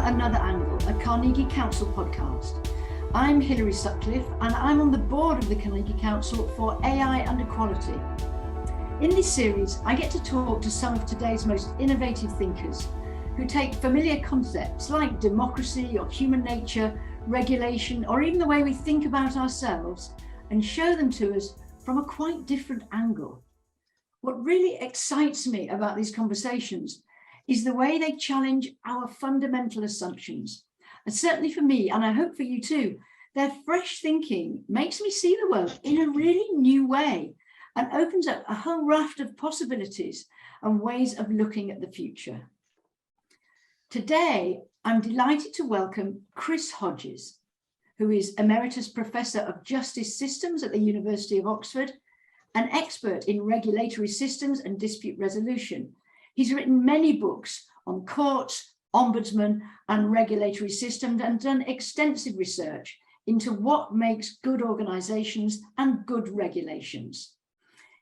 Another Angle, a Carnegie Council podcast. I'm Hilary Sutcliffe and I'm on the board of the Carnegie Council for AI and Equality. In this series, I get to talk to some of today's most innovative thinkers who take familiar concepts like democracy or human nature, regulation, or even the way we think about ourselves and show them to us from a quite different angle. What really excites me about these conversations is the way they challenge our fundamental assumptions. And certainly for me, and I hope for you too, their fresh thinking makes me see the world in a really new way and opens up a whole raft of possibilities and ways of looking at the future. Today, I'm delighted to welcome Chris Hodges, who is Emeritus Professor of Justice Systems at the University of Oxford, an expert in regulatory systems and dispute resolution. He's written many books on courts, ombudsman, and regulatory systems, and done extensive research into what makes good organizations and good regulations.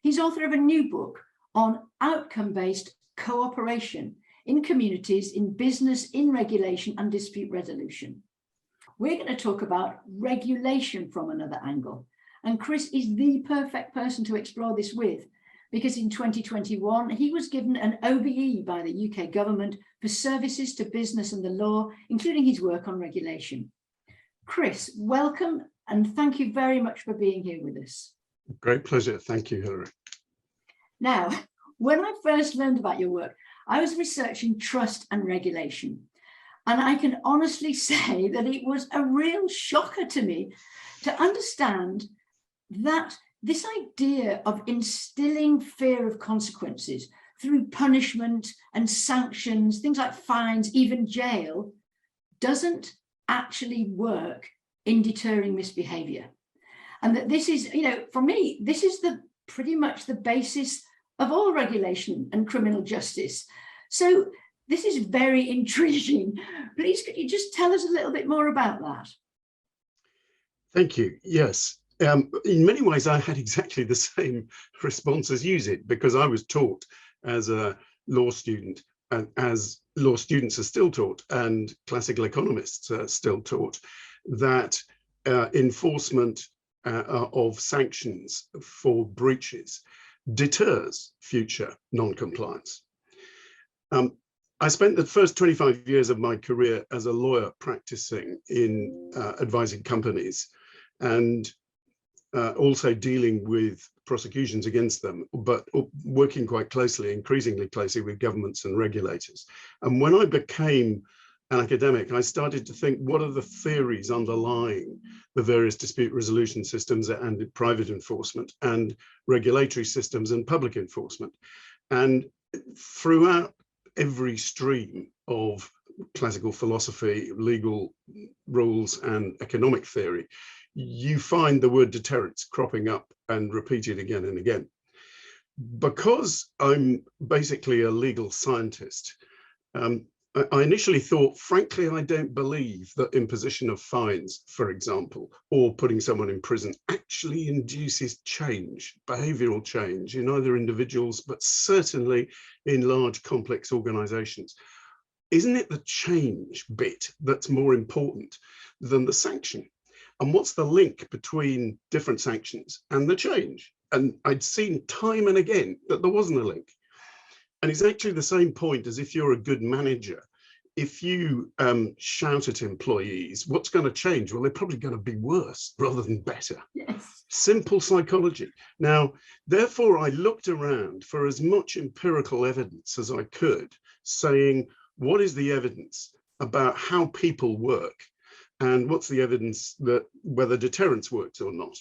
He's author of a new book on outcome-based cooperation in communities, in business, in regulation, and dispute resolution. We're going to talk about regulation from another angle, and Chris is the perfect person to explore this with, because in 2021, he was given an OBE by the UK government for services to business and the law, including his work on regulation. Chris, welcome, and thank you very much for being here with us. Great pleasure. Thank you, Hilary. Now, when I first learned about your work, I was researching trust and regulation. And I can honestly say that it was a real shocker to me to understand that this idea of instilling fear of consequences through punishment and sanctions, things like fines, even jail, doesn't actually work in deterring misbehavior. And that this is, for me, this is pretty much the basis of all regulation and criminal justice. So this is very intriguing. Please, could you just tell us a little bit more about that? Thank you. Yes. In many ways, I had exactly the same response as you did, because I was taught as a law student, and as law students are still taught, and classical economists are still taught, that enforcement of sanctions for breaches deters future non-compliance. I spent the first 25 years of my career as a lawyer practicing in advising companies, and also dealing with prosecutions against them, but working quite closely, increasingly closely with governments and regulators. And when I became an academic, I started to think, what are the theories underlying the various dispute resolution systems and private enforcement and regulatory systems and public enforcement? And throughout every stream of classical philosophy, legal rules, and economic theory, you find the word deterrence cropping up and repeated again and again. Because I'm basically a legal scientist, I initially thought, frankly, I don't believe that imposition of fines, for example, or putting someone in prison actually induces change, behavioral change in either individuals, but certainly in large, complex organizations. Isn't it the change bit that's more important than the sanction? And what's the link between different sanctions and the change? And I'd seen time and again that there wasn't a link. And it's actually the same point as if you're a good manager. If you shout at employees, what's going to change? Well, they're probably going to be worse rather than better. Yes. Simple psychology. Now, therefore, I looked around for as much empirical evidence as I could, saying, what is the evidence about how people work? And what's the evidence that whether deterrence works or not?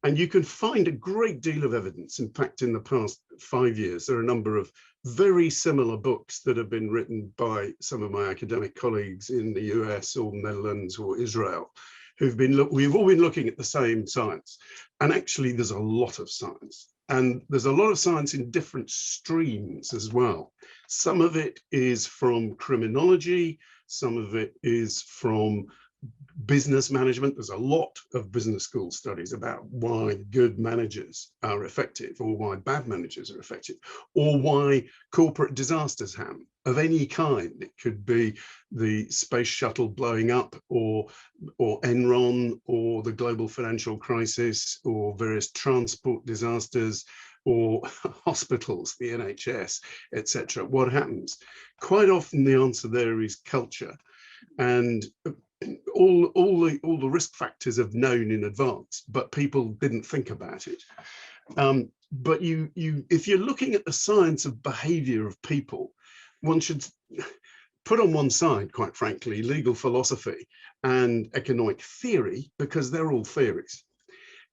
And you can find a great deal of evidence. In fact, in the past 5 years, there are a number of very similar books that have been written by some of my academic colleagues in the US or Netherlands or Israel, we've all been looking at the same science. And actually, there's a lot of science. And there's a lot of science in different streams as well. Some of it is from criminology, some of it is from business management. There's a lot of business school studies about why good managers are effective or why bad managers are effective, or why corporate disasters of any kind. It could be the space shuttle blowing up, or Enron, or the global financial crisis, or various transport disasters, or hospitals, the NHS, etc. What happens? Quite often the answer there is culture, and all the risk factors are known in advance, but people didn't think about it. But if you're looking at the science of behavior of people, one should put on one side, quite frankly, legal philosophy and economic theory, because they're all theories,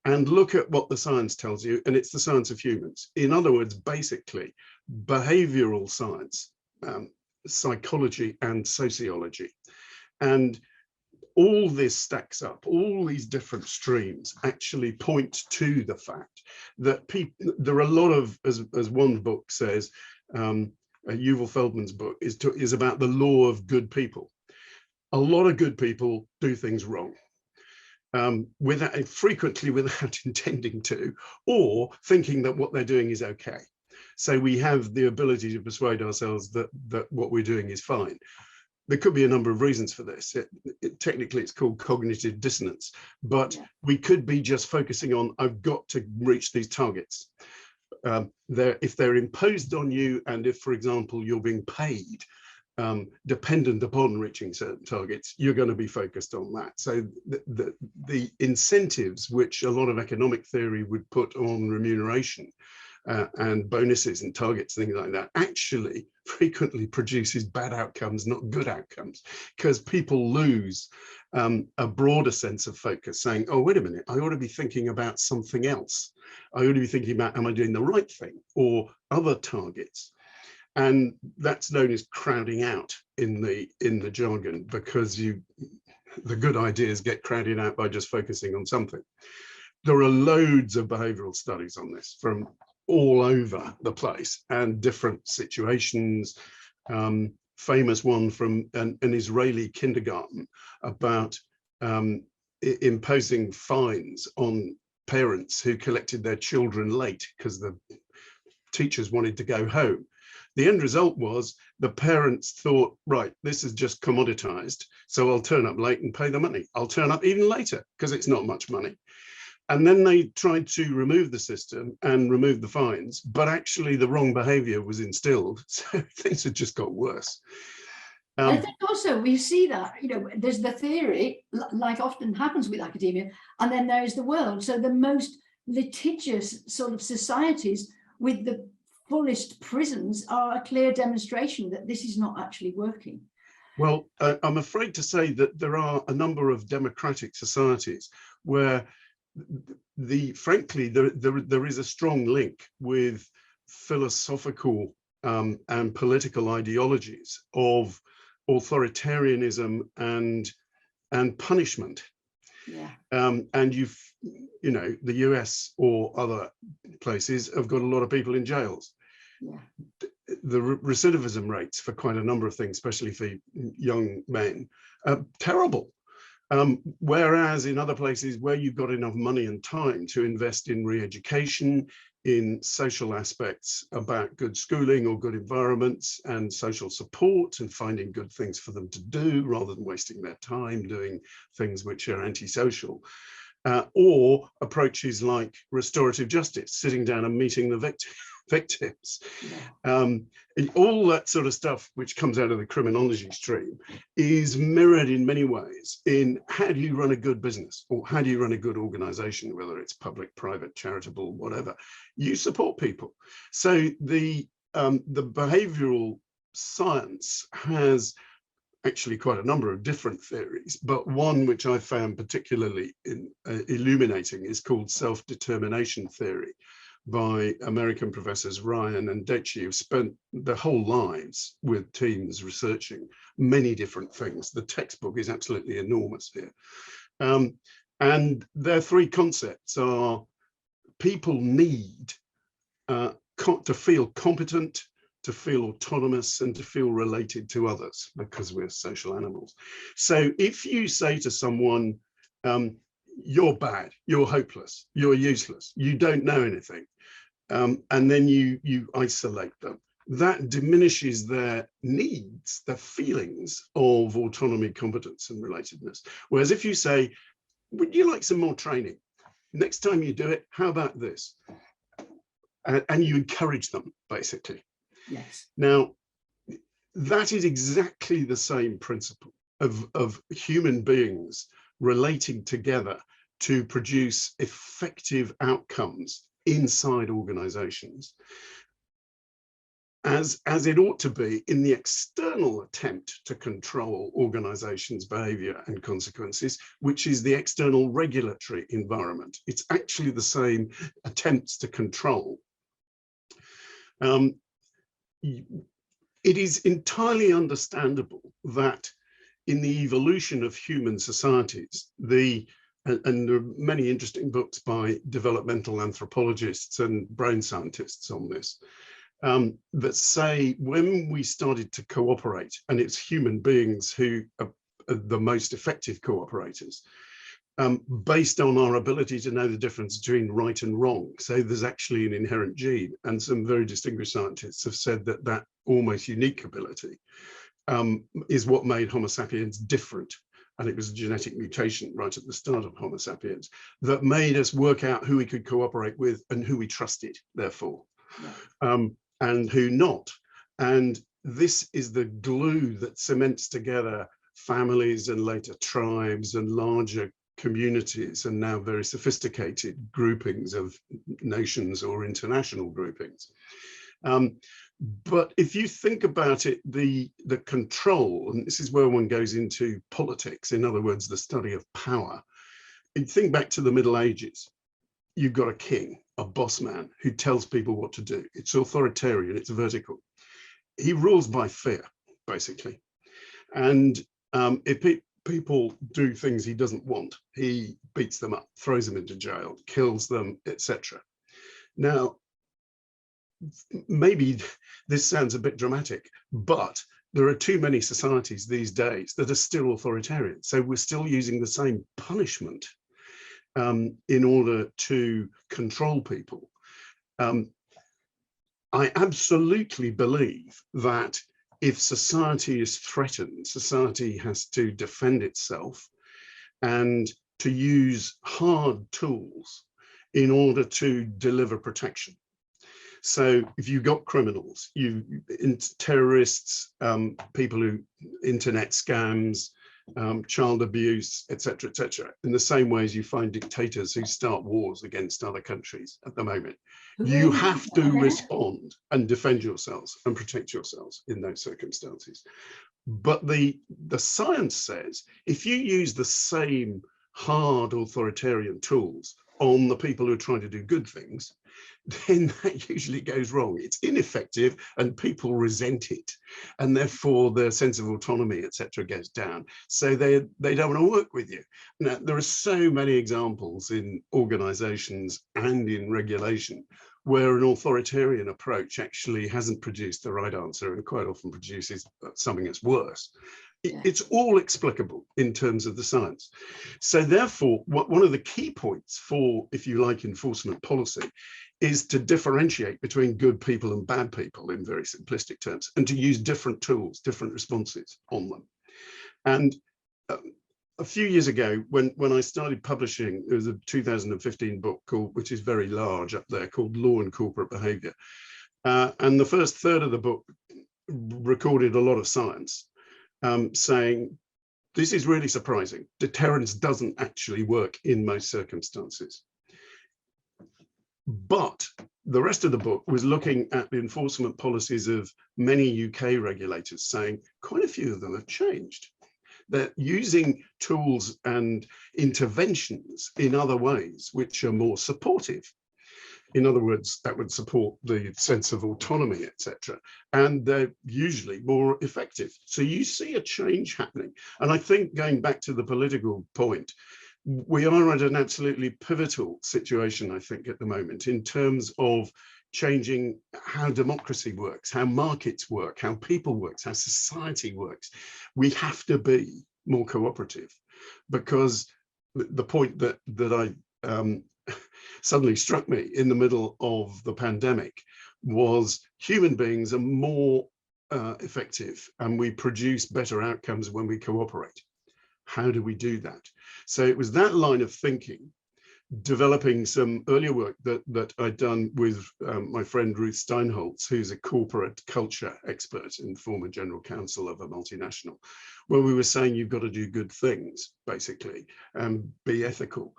and look at what the science tells you, and it's the science of humans. In other words, basically, behavioral science, psychology and sociology. And all this stacks up, all these different streams actually point to the fact that there are a lot of, as one book says, Yuval Feldman's book is about the law of good people. A lot of good people do things wrong, frequently without intending to, or thinking that what they're doing is okay. So we have the ability to persuade ourselves that what we're doing is fine. There could be a number of reasons for this. Technically, it's called cognitive dissonance, but we could be just focusing on, I've got to reach these targets. If they're imposed on you, and if, for example, you're being paid dependent upon reaching certain targets, you're going to be focused on that. So the incentives which a lot of economic theory would put on remuneration and bonuses and targets, things like that, actually frequently produces bad outcomes, not good outcomes, because people lose a broader sense of focus, saying, oh, wait a minute, I ought to be thinking about something else. I ought to be thinking about, am I doing the right thing, or other targets? And that's known as crowding out in the jargon, because the good ideas get crowded out by just focusing on something. There are loads of behavioral studies on this from all over the place and different situations. Famous one from an Israeli kindergarten about imposing fines on parents who collected their children late because the teachers wanted to go home. The end result was the parents thought, right, this is just commoditized, so I'll turn up late and pay the money. I'll turn up even later because it's not much money. And then they tried to remove the system and remove the fines, but actually the wrong behavior was instilled. So things had just got worse. I think also we see that, there's the theory, like often happens with academia, and then there's the world. So the most litigious sort of societies with the fullest prisons are a clear demonstration that this is not actually working. Well, I'm afraid to say that there are a number of democratic societies where frankly, there is a strong link with philosophical and political ideologies of authoritarianism and punishment. Yeah. And the US or other places have got a lot of people in jails. Yeah. The recidivism rates for quite a number of things, especially for young men, are terrible. Whereas in other places where you've got enough money and time to invest in re-education, in social aspects about good schooling or good environments and social support and finding good things for them to do rather than wasting their time doing things which are antisocial, or approaches like restorative justice, sitting down and meeting the victims. Yeah. All that sort of stuff which comes out of the criminology stream is mirrored in many ways in how do you run a good business, or how do you run a good organization, whether it's public, private, charitable, whatever. You support people. So the behavioral science has actually quite a number of different theories, but one which I found particularly illuminating is called self-determination theory, by American professors Ryan and Deci, who've spent their whole lives with teams researching many different things. The textbook is absolutely enormous here. And their three concepts are: people need to feel competent, to feel autonomous, and to feel related to others, because we're social animals. So if you say to someone, you're bad, you're hopeless, you're useless, you don't know anything, and then you isolate them, that diminishes their needs, their feelings of autonomy, competence, and relatedness. Whereas if you say, would you like some more training? Next time you do it, how about this? And you encourage them, basically. Yes. Now, that is exactly the same principle of human beings relating together to produce effective outcomes inside organizations, as it ought to be in the external attempt to control organizations' behavior and consequences, which is the external regulatory environment. It's actually the same attempts to control. It is entirely understandable that in the evolution of human societies, and there are many interesting books by developmental anthropologists and brain scientists on this, that say when we started to cooperate, and it's human beings who are the most effective cooperators, based on our ability to know the difference between right and wrong. So there's actually an inherent gene, and some very distinguished scientists have said that that almost unique ability is what made Homo sapiens different. And it was a genetic mutation right at the start of Homo sapiens that made us work out who we could cooperate with and who we trusted, therefore, and who not. And this is the glue that cements together families and later tribes and larger communities, and now very sophisticated groupings of nations or international groupings. But if you think about it, the control, and this is where one goes into politics, in other words, the study of power. You think back to the Middle Ages, you've got a king, a boss man, who tells people what to do. It's authoritarian, it's vertical. He rules by fear, basically. And if people do things he doesn't want, he beats them up, throws them into jail, kills them, etc. Now, maybe this sounds a bit dramatic, but there are too many societies these days that are still authoritarian. So we're still using the same punishment in order to control people. I absolutely believe that if society is threatened, society has to defend itself and to use hard tools in order to deliver protection. So if you've got criminals, terrorists, people who internet scams, child abuse, etc., in the same way as you find dictators who start wars against other countries at the moment, you have to respond and defend yourselves and protect yourselves in those circumstances. But the science says if you use the same hard authoritarian tools on the people who are trying to do good things, then that usually goes wrong. It's ineffective and people resent it, and therefore their sense of autonomy, etc., goes down. So they don't want to work with you. Now, there are so many examples in organizations and in regulation where an authoritarian approach actually hasn't produced the right answer and quite often produces something that's worse. It's all explicable in terms of the science. So therefore, one of the key points for, if you like, enforcement policy is to differentiate between good people and bad people in very simplistic terms, and to use different tools, different responses on them. And a few years ago, when I started publishing, there was a 2015 book called, which is very large up there, called Law and Corporate Behavior. And the first third of the book recorded a lot of science saying, this is really surprising. Deterrence doesn't actually work in most circumstances. But the rest of the book was looking at the enforcement policies of many UK regulators, saying quite a few of them have changed. They're using tools and interventions in other ways which are more supportive. In other words, that would support the sense of autonomy, etc. And they're usually more effective. So you see a change happening. And I think, going back to the political point, we are at an absolutely pivotal situation, I think, at the moment, in terms of changing how democracy works, how markets work, how people work, how society works. We have to be more cooperative, because the point that I suddenly struck me in the middle of the pandemic was human beings are more effective and we produce better outcomes when we cooperate. How do we do that? So it was that line of thinking, developing some earlier work that I'd done with my friend Ruth Steinholtz, who's a corporate culture expert and former general counsel of a multinational, where we were saying you've got to do good things, basically, and be ethical.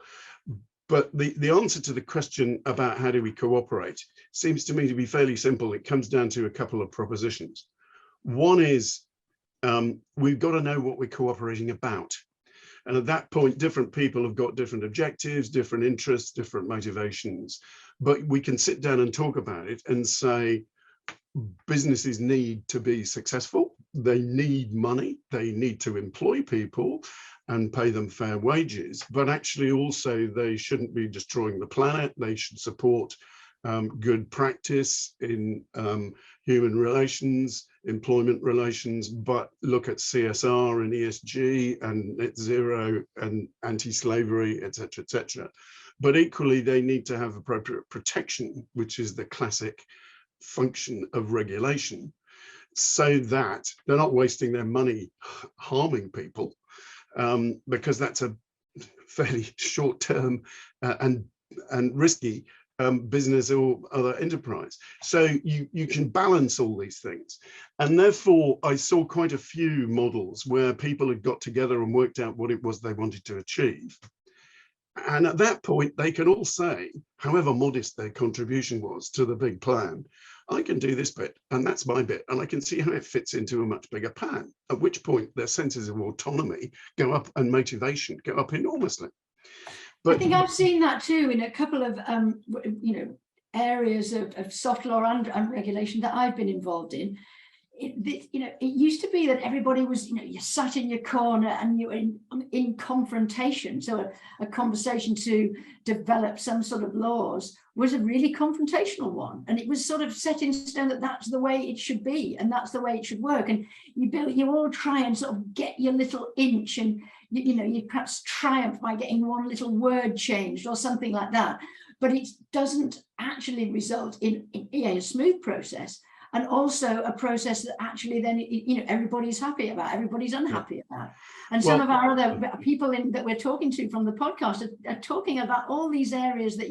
But the answer to the question about how do we cooperate seems to me to be fairly simple. It comes down to a couple of propositions. One is we've got to know what we're cooperating about. And at that point, different people have got different objectives, different interests, different motivations. But we can sit down and talk about it and say, businesses need to be successful. They need money. They need to employ people and pay them fair wages. But actually also they shouldn't be destroying the planet. They should support good practice in human relations, employment relations, but look at CSR and ESG and net zero and anti-slavery, etc., etc. But equally, they need to have appropriate protection, which is the classic function of regulation, so that they're not wasting their money harming people, because that's a fairly short-term and risky business or other enterprise. So you can balance all these things. And therefore, I saw quite a few models where people had got together and worked out what it was they wanted to achieve. And at that point, they can all say, however modest their contribution was to the big plan, I can do this bit, and that's my bit, and I can see how it fits into a much bigger plan, at which point their senses of autonomy go up and motivation go up enormously. But I think I've seen that too in a couple of areas of soft law and regulation that I've been involved in. It used to be that everybody was, you sat in your corner and you were in confrontation. So a conversation to develop some sort of laws was a really confrontational one, and it was sort of set in stone that that's the way it should be and that's the way it should work. And you all try and sort of get your little inch, and you perhaps triumph by getting one little word changed or something like that, but it doesn't actually result in a smooth process, and also a process that actually then everybody's happy about, everybody's unhappy about. And some of our other people that we're talking to from the podcast are talking about all these areas that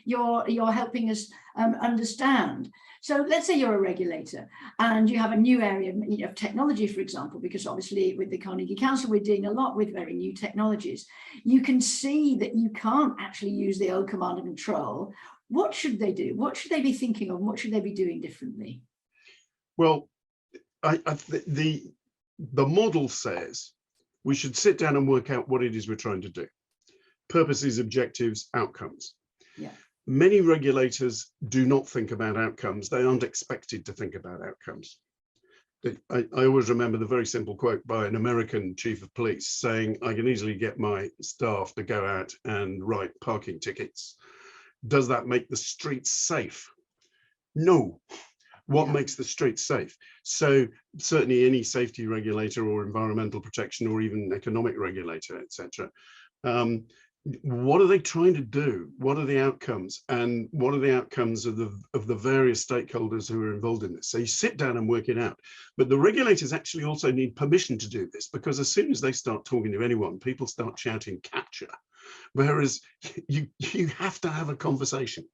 you're helping us understand. So let's say you're a regulator and you have a new area of technology, for example, because obviously with the Carnegie Council, we're doing a lot with very new technologies. You can see that you can't actually use the old command and control. What should they do? What should they be thinking of? What should they be doing differently? Well, the model says we should sit down and work out what it is we're trying to do. Purposes, objectives, outcomes. Yeah. Many regulators do not think about outcomes. They aren't expected to think about outcomes. I always remember the very simple quote by an American chief of police saying, I can easily get my staff to go out and write parking tickets. Does that make the streets safe? No. What makes the streets safe? So certainly any safety regulator or environmental protection or even economic regulator, etc. What are they trying to do? What are the outcomes? And what are the outcomes of the various stakeholders who are involved in this? So you sit down and work it out. But the regulators actually also need permission to do this, because as soon as they start talking to anyone, people start shouting capture. Whereas you have to have a conversation.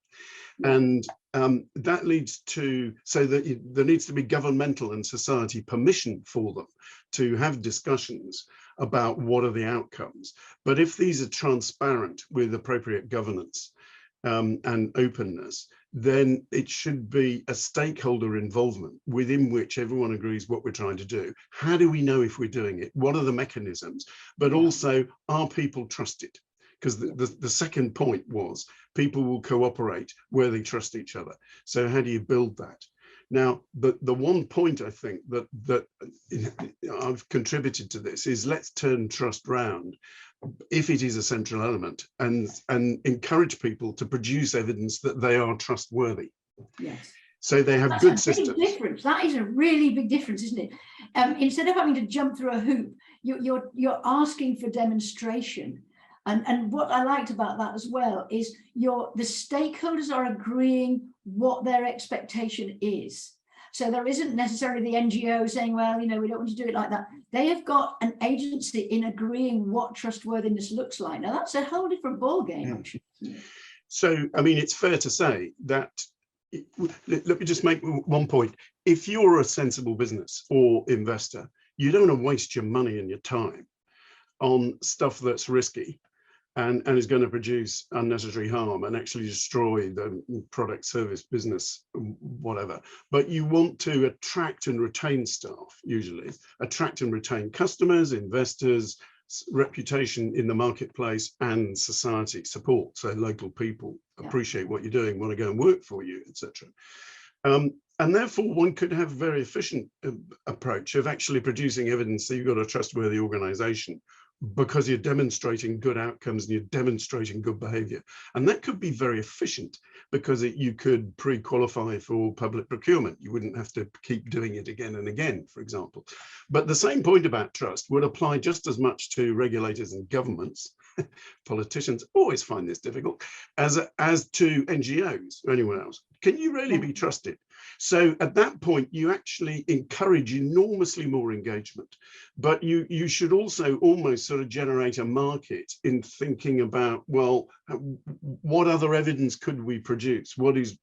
And that leads to, so that there needs to be governmental and society permission for them to have discussions about what are the outcomes. But if these are transparent with appropriate governance and openness, then it should be a stakeholder involvement within which everyone agrees what we're trying to do. How do we know if we're doing it? What are the mechanisms? But also, are people trusted? Because the second point was people will cooperate where they trust each other. So how do you build that? Now, the one point I think that I've contributed to this is let's turn trust round, if it is a central element, and encourage people to produce evidence that they are trustworthy. Yes. So they have good systems. Big difference. That is a really big difference, isn't it? Instead of having to jump through a hoop, you're asking for demonstration. And what I liked about that as well is the stakeholders are agreeing what their expectation is. So there isn't necessarily the NGO saying, well, we don't want to do it like that. They have got an agency in agreeing what trustworthiness looks like. Now, that's a whole different ballgame, actually. So, I mean, it's fair to say that, let me just make one point. If you're a sensible business or investor, you don't want to waste your money and your time on stuff that's risky and is going to produce unnecessary harm and actually destroy the product, service, business, whatever. But you want to attract and retain staff, usually attract and retain customers, investors, reputation in the marketplace, and society support. So local people appreciate what you're doing, want to go and work for you, etc. And therefore, one could have a very efficient approach of actually producing evidence that you've got a trustworthy organization, because you're demonstrating good outcomes and you're demonstrating good behavior. And that could be very efficient, because you could pre-qualify for public procurement. You wouldn't have to keep doing it again and again, for example. But the same point about trust would apply just as much to regulators and governments. Politicians always find this difficult, as to NGOs or anyone else. Can you really be trusted? So at that point, you actually encourage enormously more engagement, but you should also almost sort of generate a market in thinking about, well, what other evidence could we produce? What is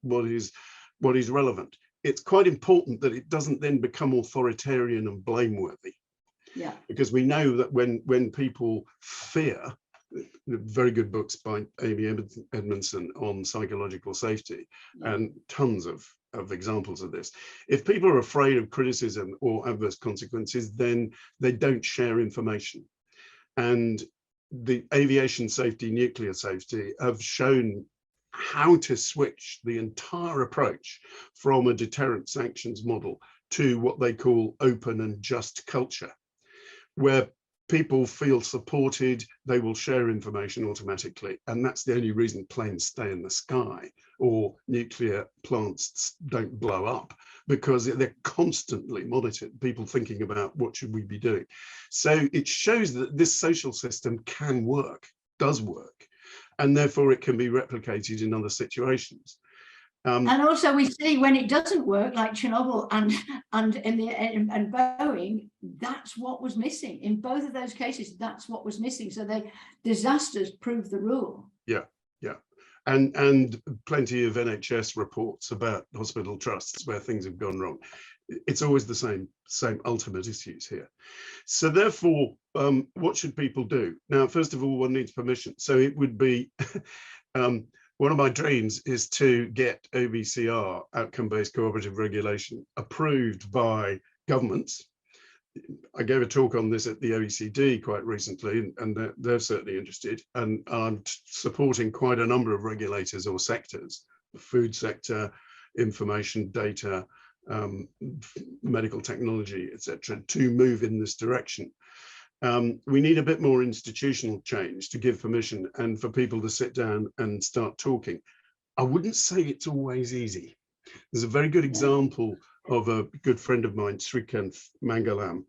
relevant? It's quite important that it doesn't then become authoritarian and blameworthy. Yeah. Because we know that when people fear, very good books by Amy Edmondson on psychological safety, and tons of examples of this. If people are afraid of criticism or adverse consequences, then they don't share information. And the aviation safety, nuclear safety have shown how to switch the entire approach from a deterrent sanctions model to what they call open and just culture, where people feel supported, they will share information automatically. And that's the only reason planes stay in the sky or nuclear plants don't blow up, because they're constantly monitored, people thinking about what should we be doing. So it shows that this social system can work, does work, and therefore it can be replicated in other situations. And also we see when it doesn't work, like Chernobyl and Boeing, that's what was missing. In both of those cases, that's what was missing. So disasters prove the rule. Yeah. And plenty of NHS reports about hospital trusts where things have gone wrong. It's always the same ultimate issues here. So therefore, what should people do? Now, first of all, one needs permission. So it would be one of my dreams is to get OBCR, outcome-based cooperative regulation, approved by governments. I gave a talk on this at the OECD quite recently, and they're certainly interested. And I'm supporting quite a number of regulators or sectors, the food sector, information, data, medical technology, etc., to move in this direction. We need a bit more institutional change to give permission and for people to sit down and start talking. I wouldn't say it's always easy. There's a very good example of a good friend of mine, Srikanth Mangalam,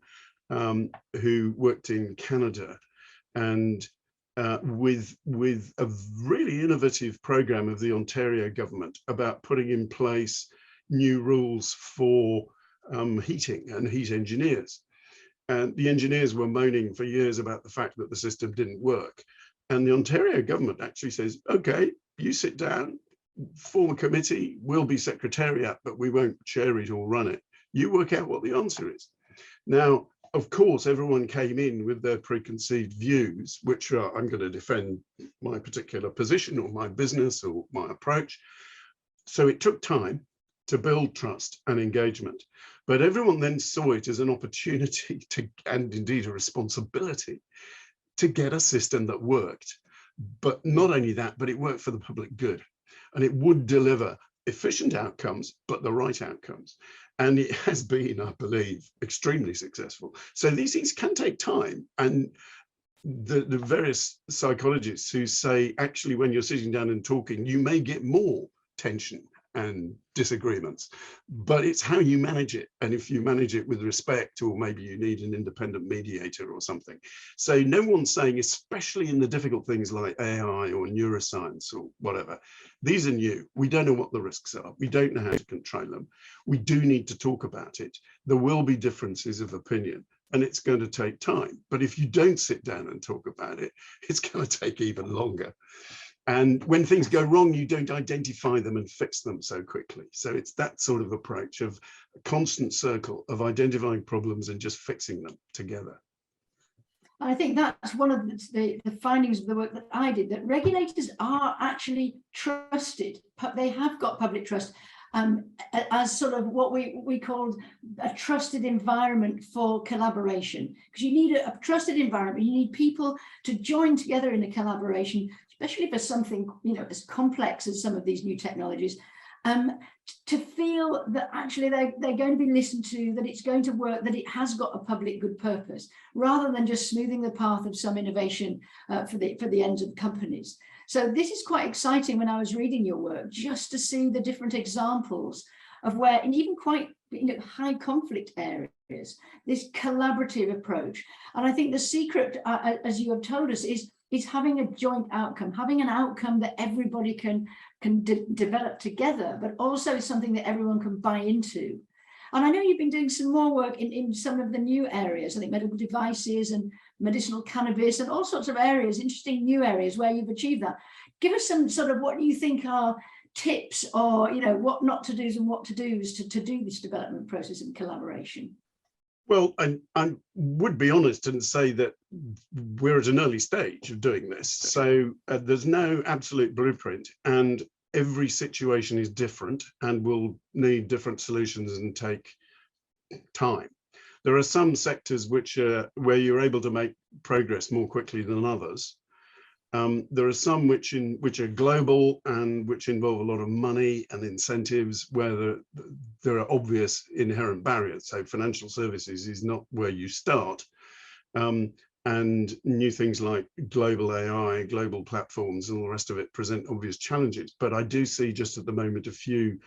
who worked in Canada, and with a really innovative program of the Ontario government about putting in place new rules for heating and heat engineers. And the engineers were moaning for years about the fact that the system didn't work. And the Ontario government actually says, okay, you sit down, form a committee, we'll be secretariat, but we won't chair it or run it. You work out what the answer is. Now, of course, everyone came in with their preconceived views, which are, I'm going to defend my particular position or my business or my approach. So it took time to build trust and engagement. But everyone then saw it as an opportunity to, and indeed a responsibility, to get a system that worked. But not only that, but it worked for the public good. And it would deliver efficient outcomes, but the right outcomes. And it has been, I believe, extremely successful. So these things can take time. And the various psychologists who say, actually, when you're sitting down and talking, you may get more tension and disagreements, but it's how you manage it. And if you manage it with respect, or maybe you need an independent mediator or something. So no one's saying, especially in the difficult things like AI or neuroscience or whatever, these are new. We don't know what the risks are. We don't know how to control them. We do need to talk about it. There will be differences of opinion, and it's going to take time. But if you don't sit down and talk about it, it's going to take even longer. And when things go wrong, you don't identify them and fix them so quickly. So it's that sort of approach of a constant circle of identifying problems and just fixing them together. I think that's one of the findings of the work that I did, that regulators are actually trusted. They have got public trust as sort of what we called a trusted environment for collaboration. Because you need a trusted environment, you need people to join together in a collaboration, especially for something, you know, as complex as some of these new technologies, to feel that actually they're going to be listened to, that it's going to work, that it has got a public good purpose, rather than just smoothing the path of some innovation for the ends of companies. So this is quite exciting when I was reading your work, just to see the different examples of where, in even quite, you know, high conflict areas, this collaborative approach. And I think the secret, as you have told us, is having a joint outcome, having an outcome that everybody can develop together, but also something that everyone can buy into. And I know you've been doing some more work in some of the new areas, I think medical devices and medicinal cannabis and all sorts of areas, interesting new areas where you've achieved that. Give us some sort of what you think are tips, or, you know, what not to do's and what to do's to do this development process in collaboration. Well, I would be honest and say that we're at an early stage of doing this. So there's no absolute blueprint, and every situation is different and will need different solutions and take time. There are some sectors which where you're able to make progress more quickly than others. There are some which are global and which involve a lot of money and incentives, where there are obvious inherent barriers. So financial services is not where you start. And new things like global AI, global platforms, and all the rest of it present obvious challenges. But I do see just at the moment a few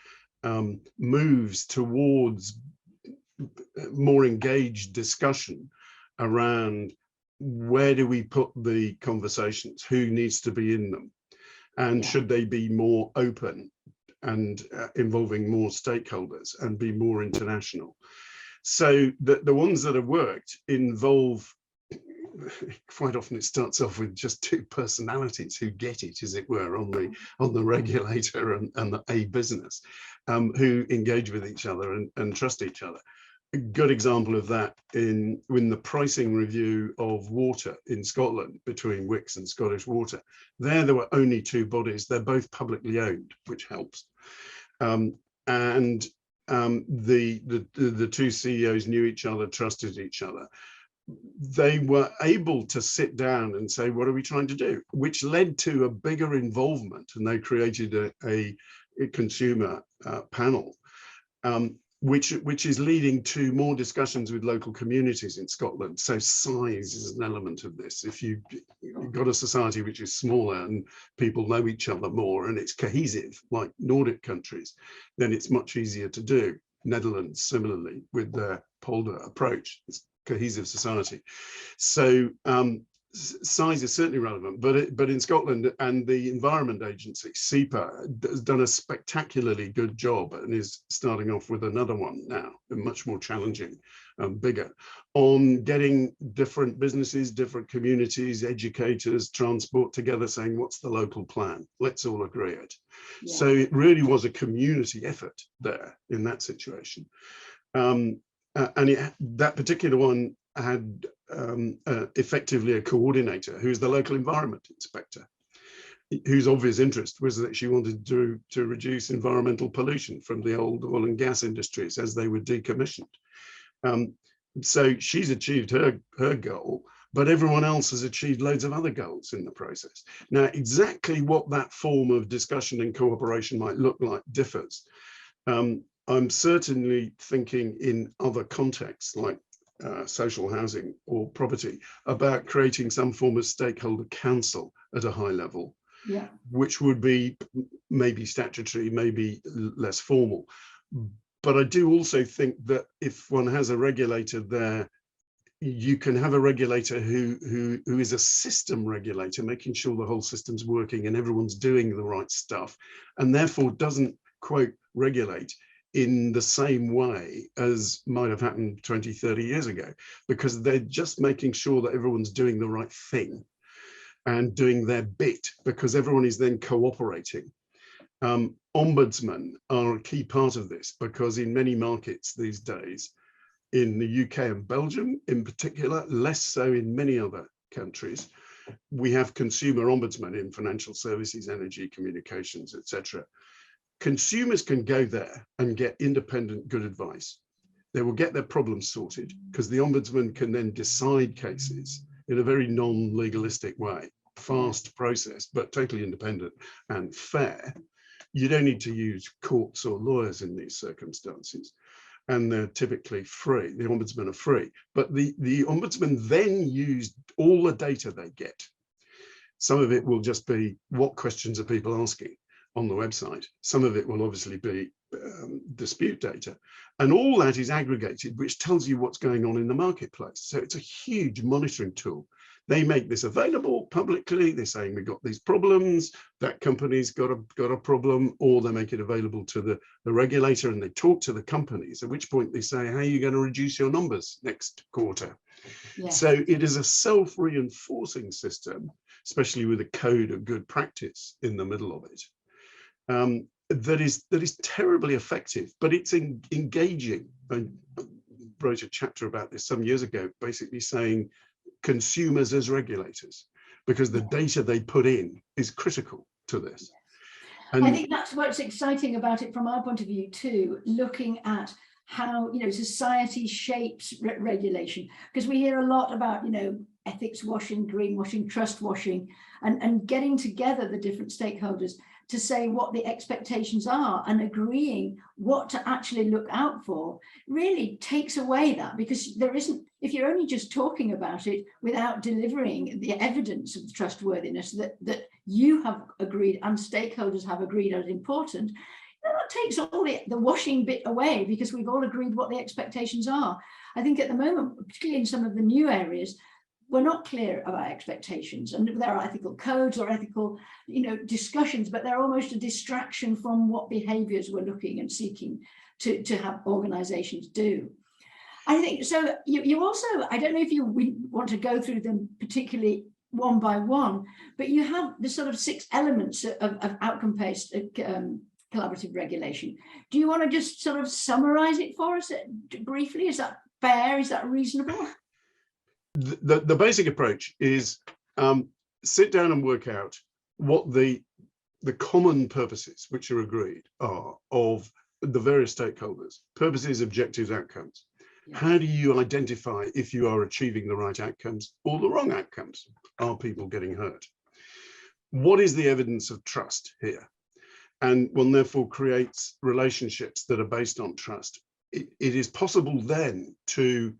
moves towards more engaged discussion around where do we put the conversations, who needs to be in them, and should they be more open and involving more stakeholders and be more international. So the ones that have worked involve, quite often it starts off with just two personalities who get it, as it were, on the regulator and a business, who engage with each other and trust each other. A good example of that in the pricing review of water in Scotland between Wix and Scottish Water. There were only two bodies. They're both publicly owned, which helps. And the two CEOs knew each other, trusted each other. They were able to sit down and say, what are we trying to do? Which led to a bigger involvement, and they created a consumer panel, which is leading to more discussions with local communities in Scotland. So size is an element of this. If you've got a society which is smaller and people know each other more and it's cohesive, like Nordic countries, then it's much easier to do. Netherlands, similarly, with their Polder approach, it's cohesive society. So size is certainly relevant, but in Scotland, and the Environment Agency, SEPA, has done a spectacularly good job and is starting off with another one now, much more challenging and bigger, on getting different businesses, different communities, educators, transport together, saying, what's the local plan? Let's all agree it. Yeah. So it really was a community effort there in that situation. That particular one had effectively a coordinator who's the local environment inspector, whose obvious interest was that she wanted to reduce environmental pollution from the old oil and gas industries as they were decommissioned. So she's achieved her goal, but everyone else has achieved loads of other goals in the process. Now, exactly what that form of discussion and cooperation might look like differs. I'm certainly thinking in other contexts, like social housing or property, about creating some form of stakeholder council at a high level, Yeah. which would be maybe statutory, maybe less formal. But I do also think that if one has a regulator there, you can have a regulator who is a system regulator, making sure the whole system's working and everyone's doing the right stuff, and therefore doesn't, quote, regulate in the same way as might have happened 20, 30 years ago, because they're just making sure that everyone's doing the right thing and doing their bit, because everyone is then cooperating. Ombudsmen are a key part of this, because in many markets these days, in the UK and Belgium in particular, less so in many other countries, we have consumer ombudsmen in financial services, energy, communications, etc. Consumers can go there and get independent, good advice. They will get their problems sorted, because the ombudsman can then decide cases in a very non-legalistic way, fast process, but totally independent and fair. You don't need to use courts or lawyers in these circumstances. And they're typically free. The ombudsmen are free, but the ombudsman then use all the data they get. Some of it will just be, what questions are people asking on the website? Some of it will obviously be dispute data, and all that is aggregated, which tells you what's going on in the marketplace. So it's a huge monitoring tool. They make this available publicly. They're saying we've got these problems, that company's got a problem, or they make it available to the regulator, and they talk to the companies, at which point they say, how are you going to reduce your numbers next quarter? Yes. So it is a self-reinforcing system, especially with a code of good practice in the middle of it, that is terribly effective, but it's engaging. I wrote a chapter about this some years ago, basically saying consumers as regulators, because the data they put in is critical to this. And I think that's what's exciting about it from our point of view too, looking at how, you know, society shapes regulation, because we hear a lot about, you know, ethics washing, greenwashing, trust washing, and getting together the different stakeholders to say what the expectations are and agreeing what to actually look out for really takes away that, because there isn't, if you're only just talking about it without delivering the evidence of trustworthiness that you have agreed and stakeholders have agreed as important, that takes all the washing bit away, because we've all agreed what the expectations are. I think at the moment, particularly in some of the new areas, we're not clear about expectations, and there are ethical codes or ethical, you know, discussions, but they're almost a distraction from what behaviors we're looking and seeking to have organizations do. I think so. You also, I don't know if we want to go through them particularly one by one, but you have the sort of 6 elements of outcome-based collaborative regulation. Do you want to just sort of summarize it for us briefly? Is that fair? Is that reasonable? The basic approach is sit down and work out what the common purposes which are agreed are of the various stakeholders: purposes, objectives, outcomes. Yeah. How do you identify if you are achieving the right outcomes or the wrong outcomes? Are people getting hurt? What is the evidence of trust here? And one therefore creates relationships that are based on trust. It is possible then to,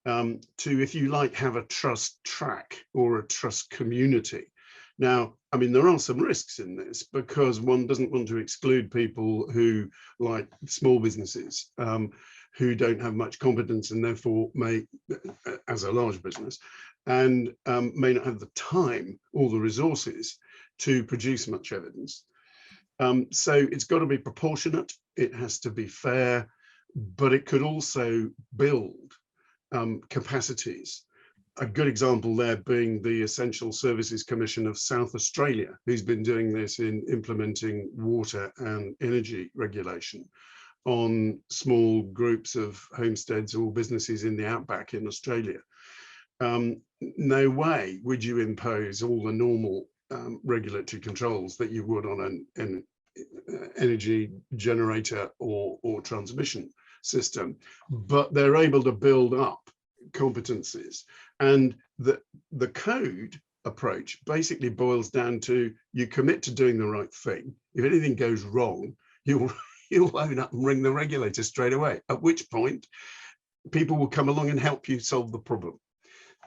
if you like, have a trust track or a trust community. Now, I mean, there are some risks in this, because one doesn't want to exclude people who, like small businesses, who don't have much competence and therefore may, as a large business, and may not have the time or the resources to produce much evidence. So it's got to be proportionate, it has to be fair, but it could also build capacities. A good example there being the Essential Services Commission of South Australia, who's been doing this in implementing water and energy regulation on small groups of homesteads or businesses in the outback in Australia. No way would you impose all the normal regulatory controls that you would on an energy generator or transmission system, but they're able to build up competencies. And the code approach basically boils down to, you commit to doing the right thing. If anything goes wrong, you'll own up and ring the regulator straight away, at which point people will come along and help you solve the problem.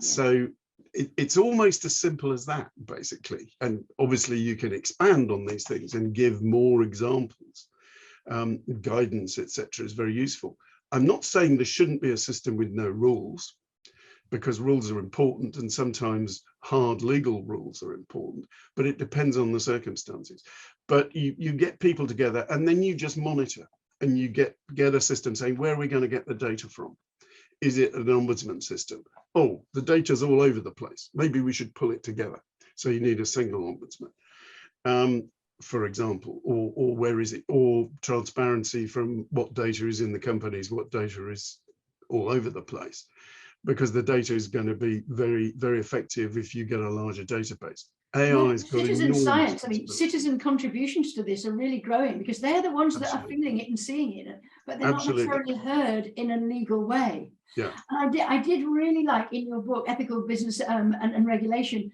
Yeah. So it's almost as simple as that, basically. And obviously you can expand on these things and give more examples. Guidance, etc., is very useful. I'm not saying there shouldn't be a system with no rules, because rules are important, and sometimes hard legal rules are important, but it depends on the circumstances. But you get people together, and then you just monitor, and you get a system saying, where are we going to get the data from? Is it an ombudsman system? Oh, the data's all over the place. Maybe we should pull it together. So you need a single ombudsman, for example, or where is it? Or transparency from what data is in the companies, what data is all over the place, because the data is going to be very, very effective if you get a larger database. AI has got citizen enormous science. I mean, citizen contributions to this are really growing, because they're the ones that are feeling it and seeing it, but they're not necessarily heard in a legal way. Yeah. And I did really like in your book, Ethical Business and Regulation,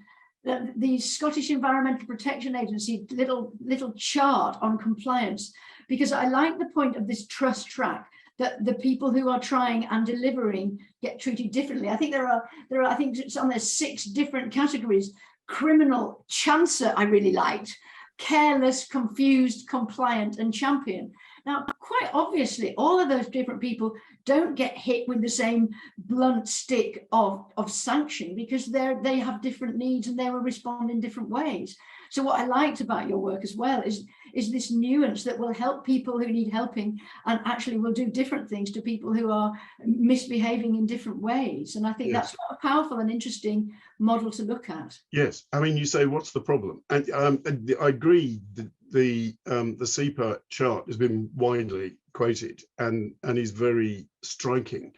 the Scottish Environmental Protection Agency little chart on compliance, because I like the point of this trust track, that the people who are trying and delivering get treated differently. I think there are I think it's on there 6 different categories. Criminal, chancer, I really liked, careless, confused, compliant, and champion. Now, quite obviously, all of those different people don't get hit with the same blunt stick of sanction, because they have different needs and they will respond in different ways. So what I liked about your work as well is this nuance that will help people who need helping, and actually will do different things to people who are misbehaving in different ways. And I think that's quite a powerful and interesting model to look at. Yes, I mean, you say, what's the problem? And I agree that the CPA chart has been widely quoted and is very striking.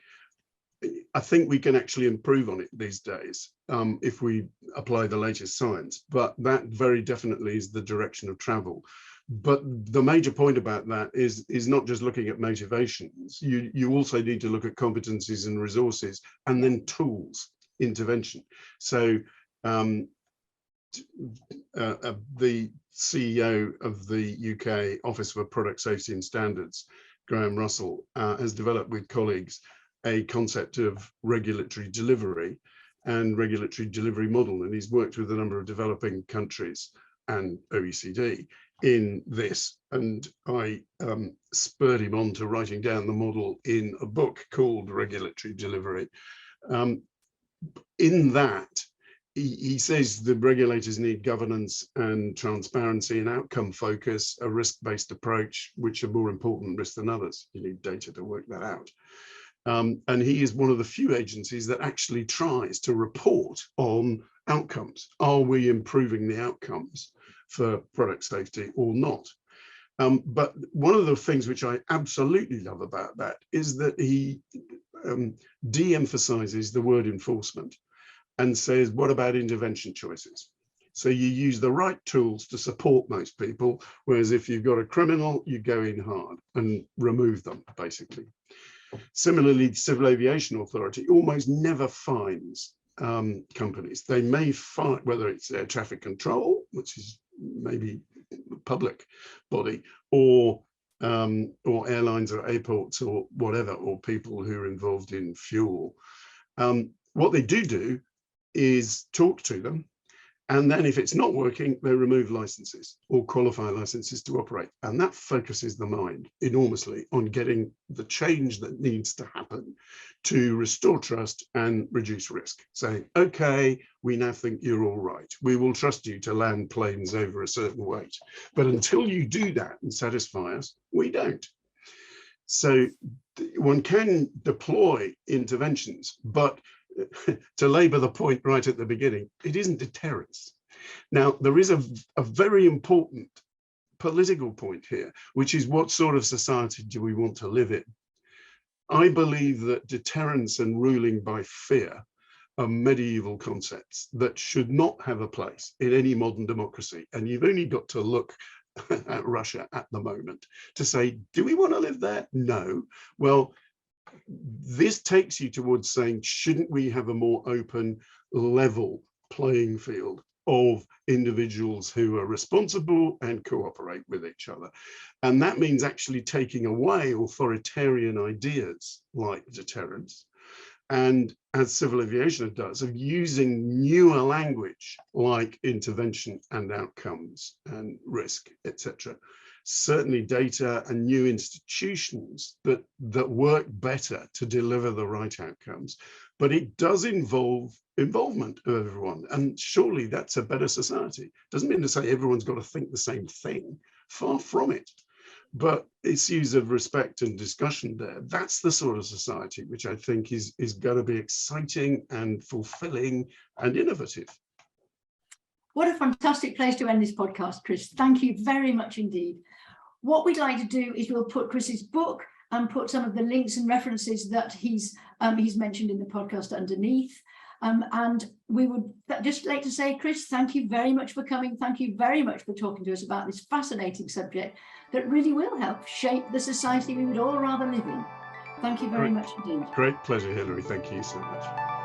I think we can actually improve on it these days if we apply the latest science, but that very definitely is the direction of travel. But the major point about that is not just looking at motivations. You also need to look at competencies and resources, and then tools, intervention. So the CEO of the UK Office for Product Safety and Standards, Graham Russell, has developed with colleagues a concept of regulatory delivery and regulatory delivery model, and he's worked with a number of developing countries and OECD in this, and I spurred him on to writing down the model in a book called Regulatory Delivery. In that, he says the regulators need governance and transparency and outcome focus, a risk-based approach, which are more important risks than others. You need data to work that out. And he is one of the few agencies that actually tries to report on outcomes. Are we improving the outcomes for product safety or not? But one of the things which I absolutely love about that is that he de-emphasizes the word enforcement and says, what about intervention choices? So you use the right tools to support most people, whereas if you've got a criminal, you go in hard and remove them, basically. Similarly, the Civil Aviation Authority almost never fines companies. They may fine, whether it's air traffic control, which is maybe a public body, or airlines or airports or whatever, or people who are involved in fuel. What they do is talk to them, and then if it's not working, they remove licenses or qualify licenses to operate. And that focuses the mind enormously on getting the change that needs to happen to restore trust and reduce risk. Saying, okay, we now think you're all right. We will trust you to land planes over a certain weight. But until you do that and satisfy us, we don't. So one can deploy interventions, but to labor the point right at the beginning, it isn't deterrence. Now, there is a very important political point here, which is what sort of society do we want to live in? I believe that deterrence and ruling by fear are medieval concepts that should not have a place in any modern democracy. And you've only got to look at Russia at the moment to say, do we want to live there? No. Well, this takes you towards saying, shouldn't we have a more open, level playing field of individuals who are responsible and cooperate with each other? And that means actually taking away authoritarian ideas like deterrence and as civil aviation does, of using newer language like intervention and outcomes and risk, etc. Certainly data and new institutions that work better to deliver the right outcomes. But it does involve involvement of everyone, and surely that's a better society. Doesn't mean to say everyone's got to think the same thing, far from it. But issues of respect and discussion there, that's the sort of society which I think is going to be exciting and fulfilling and innovative. What a fantastic place to end this podcast, Chris. Thank you very much indeed. What we'd like to do is we'll put Chris's book and put some of the links and references that he's mentioned in the podcast underneath. And we would just like to say, Chris, thank you very much for coming. Thank you very much for talking to us about this fascinating subject that really will help shape the society we would all rather live in. Thank you very much indeed. Great pleasure, Hilary. Thank you so much.